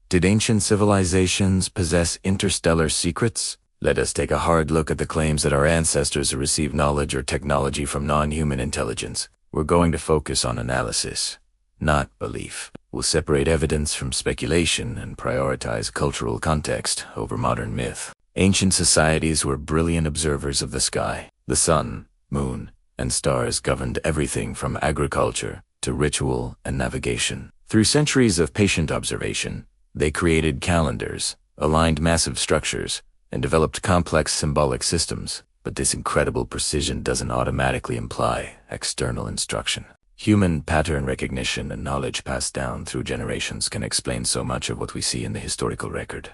Did ancient civilizations possess interstellar secrets? Let us take a hard look at the claims that our ancestors received knowledge or technology from non-human intelligence. We're going to focus on analysis, not belief. We'll separate evidence from speculation and prioritize cultural context over modern myth. Ancient societies were brilliant observers of the sky. The sun, moon, and stars governed everything from agriculture to ritual and navigation. Through centuries of patient observation, they created calendars, aligned massive structures, and developed complex symbolic systems. But this incredible precision doesn't automatically imply external instruction. Human pattern recognition and knowledge passed down through generations can explain so much of what we see in the historical record.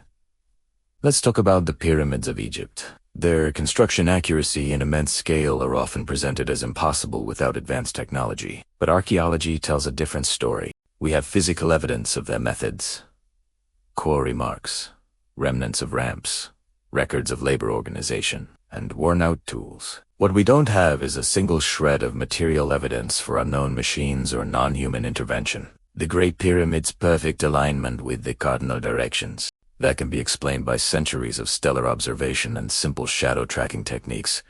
Let's talk about the pyramids of Egypt. Their construction accuracy and immense scale are often presented as impossible without advanced technology. But archaeology tells a different story. We have physical evidence of their methods: quarry marks, remnants of ramps, records of labor organization, and worn-out tools. What we don't have is a single shred of material evidence for unknown machines or non-human intervention. The Great Pyramid's perfect alignment with the cardinal directions. That can be explained by centuries of stellar observation and simple shadow tracking techniques,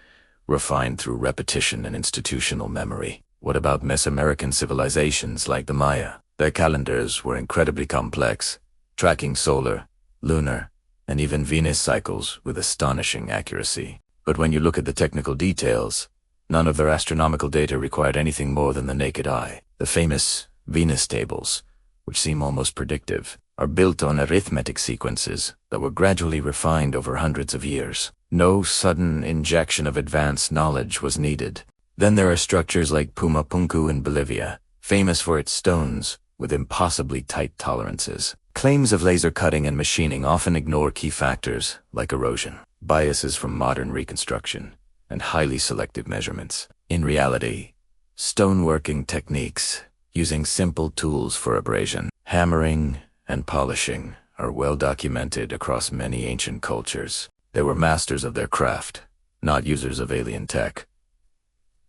refined through repetition and institutional memory. What about Mesoamerican civilizations like the Maya? Their calendars were incredibly complex, tracking solar, lunar, and even Venus cycles with astonishing accuracy. But when you look at the technical details, none of their astronomical data required anything more than the naked eye. The famous Venus tables, which seem almost predictive, are built on arithmetic sequences that were gradually refined over hundreds of years. No sudden injection of advanced knowledge was needed. Then there are structures like Pumapunku in Bolivia, famous for its stones with impossibly tight tolerances. Claims of laser cutting and machining often ignore key factors like erosion, biases from modern reconstruction, and highly selective measurements. In reality, stoneworking techniques, using simple tools for abrasion, hammering, and polishing, are well documented across many ancient cultures. They were masters of their craft, not users of alien tech.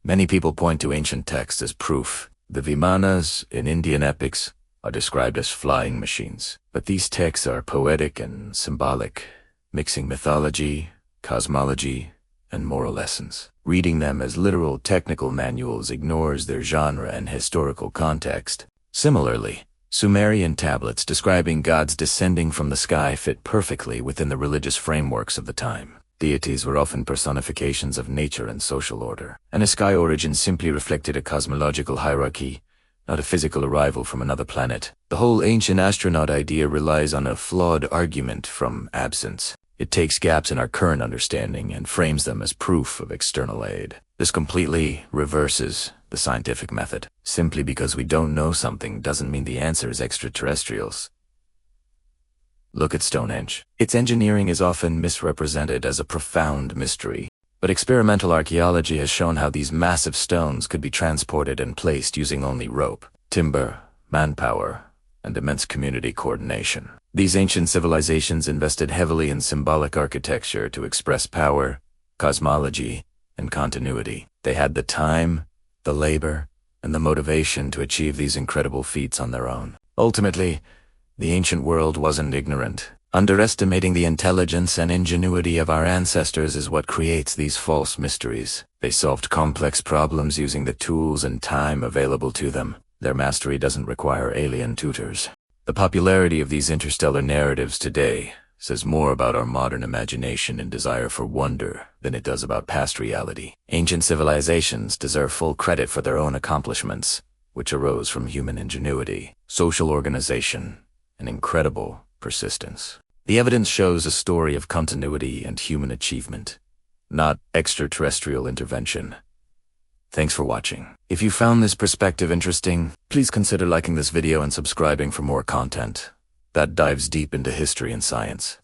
Many people point to ancient texts as proof. The Vimanas in Indian epics are described as flying machines. But these texts are poetic and symbolic, mixing mythology, cosmology, and moral lessons. Reading them as literal technical manuals ignores their genre and historical context. Similarly, Sumerian tablets describing gods descending from the sky fit perfectly within the religious frameworks of the time. Deities were often personifications of nature and social order, and a sky origin simply reflected a cosmological hierarchy, not a physical arrival from another planet. The whole ancient astronaut idea relies on a flawed argument from absence. It takes gaps in our current understanding and frames them as proof of external aid. This completely reverses the scientific method. Simply because we don't know something doesn't mean the answer is extraterrestrials. Look at Stonehenge. Its engineering is often misrepresented as a profound mystery, but experimental archaeology has shown how these massive stones could be transported and placed using only rope, timber, manpower, and immense community coordination. These ancient civilizations invested heavily in symbolic architecture to express power, cosmology, and continuity. They had the time, the labor, and the motivation to achieve these incredible feats on their own. Ultimately, the ancient world wasn't ignorant. Underestimating the intelligence and ingenuity of our ancestors is what creates these false mysteries. They solved complex problems using the tools and time available to them. Their mastery doesn't require alien tutors. The popularity of these interstellar narratives today says more about our modern imagination and desire for wonder than it does about past reality. Ancient civilizations deserve full credit for their own accomplishments, which arose from human ingenuity, social organization, and incredible persistence. The evidence shows a story of continuity and human achievement, not extraterrestrial intervention. Thanks for watching. If you found this perspective interesting, please consider liking this video and subscribing for more content that dives deep into history and science.